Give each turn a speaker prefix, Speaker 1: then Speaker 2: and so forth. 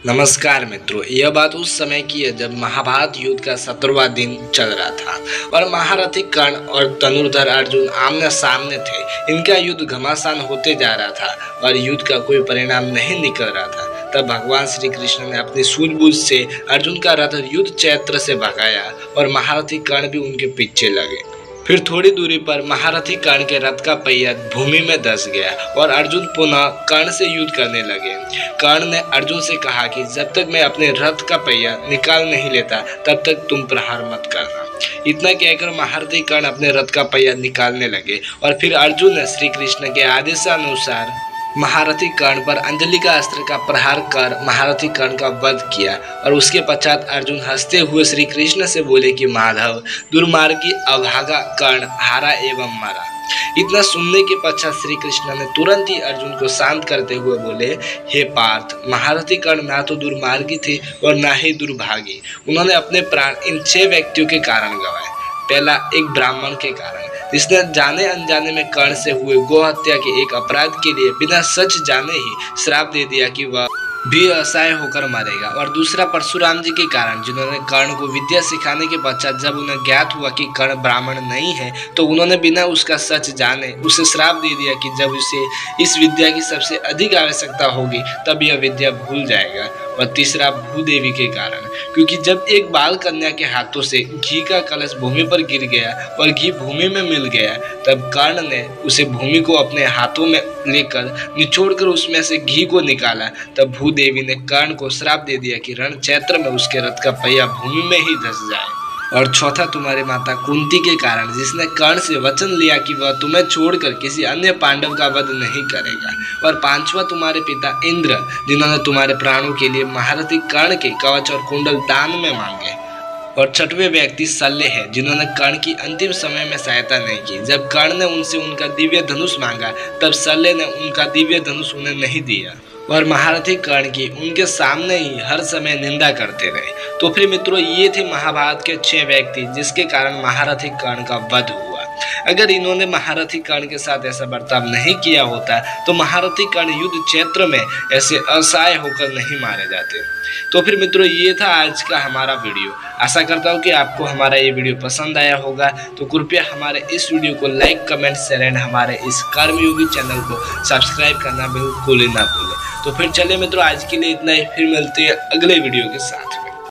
Speaker 1: नमस्कार मित्रों, यह बात उस समय की है जब महाभारत युद्ध का 17वां दिन चल रहा था और महारथी कर्ण और धनुर्धर अर्जुन आमने सामने थे। इनका युद्ध घमासान होते जा रहा था और युद्ध का कोई परिणाम नहीं निकल रहा था। तब भगवान श्री कृष्ण ने अपनी सूझबूझ से अर्जुन का रथ युद्ध क्षेत्र से भगाया और महारथी कर्ण भी उनके पीछे लगे। फिर थोड़ी दूरी पर महारथी कर्ण के रथ का पहिया भूमि में धंस गया और अर्जुन पुनः कर्ण से युद्ध करने लगे। कर्ण ने अर्जुन से कहा कि जब तक मैं अपने रथ का पहिया निकाल नहीं लेता तब तक तुम प्रहार मत करना। इतना कहकर महारथी कर्ण अपने रथ का पहिया निकालने लगे और फिर अर्जुन ने श्री कृष्ण के आदेशानुसार महारथी कर्ण पर अंजलि का अस्त्र का प्रहार कर महारथी कर्ण का वध किया। और उसके पश्चात अर्जुन हंसते हुए श्री कृष्ण से बोले कि माधव, दुर्मार्गी अभागा कर्ण हारा एवं मरा। इतना सुनने के पश्चात श्री कृष्ण ने तुरंत ही अर्जुन को शांत करते हुए बोले, हे पार्थ, महारथी कर्ण ना तो दुर्मार्गी थे और ना ही दुर्भागी। उन्होंने अपने प्राण इन 6 व्यक्तियों के कारण गंवाए। पहला, एक ब्राह्मण के कारण, जिसने जाने अनजाने में कर्ण से हुए गौ हत्या के एक अपराध के लिए बिना सच जाने ही श्राप दे दिया कि वह भी असहाय होकर मरेगा। और दूसरा, परशुराम जी के कारण, जिन्होंने कर्ण को विद्या सिखाने के पश्चात जब उन्हें ज्ञात हुआ कि कर्ण ब्राह्मण नहीं है तो उन्होंने बिना उसका सच जाने उसे श्राप दे दिया कि जब उसे इस विद्या की सबसे अधिक आवश्यकता होगी तब यह विद्या भूल जाएगा। और तीसरा, भूदेवी के कारण, क्योंकि जब एक बाल कन्या के हाथों से घी का कलश भूमि पर गिर गया और घी भूमि में मिल गया, तब कर्ण ने उसे भूमि को अपने हाथों में लेकर निचोड़कर उसमें से घी को निकाला। तब भूदेवी ने कर्ण को श्राप दे दिया कि रण क्षेत्र में उसके रथ का पहिया भूमि में ही धंस जाए। और चौथा, तुम्हारी माता कुंती के कारण, जिसने कर्ण से वचन लिया कि वह तुम्हें छोड़कर किसी अन्य पांडव का वध नहीं करेगा। और पांचवा, तुम्हारे पिता इंद्र, जिन्होंने तुम्हारे प्राणों के लिए महारथी कर्ण के कवच और कुंडल दान में मांगे। और छठवें व्यक्ति शल्य है, जिन्होंने कर्ण की अंतिम समय में सहायता नहीं की। जब कर्ण ने उनसे उनका दिव्य धनुष मांगा तब शल्य ने उनका दिव्य धनुष उन्हें नहीं दिया और महारथी कर्ण की उनके सामने ही हर समय निंदा करते रहे। तो फिर मित्रों, ये थे महाभारत के 6 व्यक्ति जिसके कारण महारथी कर्ण का वध हुआ। अगर इन्होंने महारथी कर्ण के साथ ऐसा बर्ताव नहीं किया होता तो महारथी कर्ण युद्ध क्षेत्र में ऐसे असहाय होकर नहीं मारे जाते। तो फिर मित्रों, ये था आज का हमारा वीडियो। आशा करता हूँ कि आपको हमारा ये वीडियो पसंद आया होगा। तो कृपया हमारे इस वीडियो को लाइक, कमेंट, शेयर एंड हमारे इस कर्मयोगी चैनल को सब्सक्राइब करना बिल्कुल ना भूलें। तो फिर चलिए मित्रों, आज के लिए इतना ही। फिर मिलते हैं अगले वीडियो के साथ।